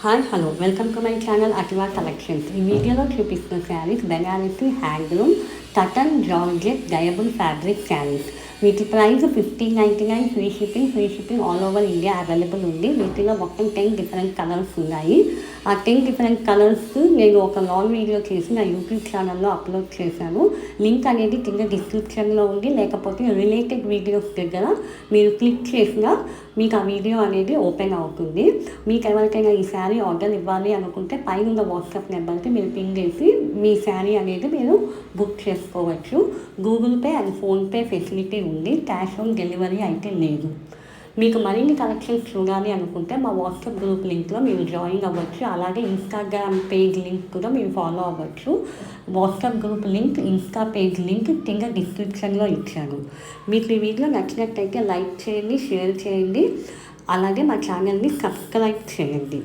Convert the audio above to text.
Hi hello welcome to my channel Ativa collections. ఈ వీడియోలో చూపిస్తున్న sarees Banarasi handloom cotton georgette dyeable fabric sarees. వీటి price $15.99. Free shipping all over India available ఉంది. వీటిలో మొత్తం 10 డిఫరెంట్ కలర్స్ ఉన్నాయి. ఆ 10 డిఫరెంట్ కలర్స్ నేను ఒక లాంగ్ వీడియో చేసి నా యూట్యూబ్ ఛానల్లో అప్లోడ్ చేశాను. లింక్ అనేది కింద డిస్క్రిప్షన్లో ఉంది, లేకపోతే రిలేటెడ్ వీడియోస్ దగ్గర మీరు క్లిక్ చేసినా మీకు ఆ వీడియో అనేది ఓపెన్ అవుతుంది. మీకు ఎవరికైనా ఈ శారీ ఆర్డర్ ఇవ్వాలి అనుకుంటే పైన ఉన్న వాట్సాప్ నెంబర్కి మీరు పిన్ చేసి మీ శారీ అనేది మీరు బుక్ చేసుకోవచ్చు. Google pay and PhonePe facility ఉంది. క్యాష్ ఆన్ డెలివరీ అయితే లేదు. మీకు మరిన్ని కలెక్షన్స్ చూడాలి అనుకుంటే మా వాట్సాప్ గ్రూప్ లింక్లో మీరు జాయిన్ అవ్వచ్చు. అలాగే ఇన్స్టాగ్రామ్ పేజ్ లింక్ కూడా మీరు ఫాలో అవ్వచ్చు. WhatsApp group link, Insta page link కింద డిస్క్రిప్షన్లో ఇచ్చాను. మీకు ఈ వీడియో నచ్చినట్టయితే లైక్ చేయండి, షేర్ చేయండి, అలాగే మా ఛానల్ని సబ్స్క్రైబ్ చేయండి.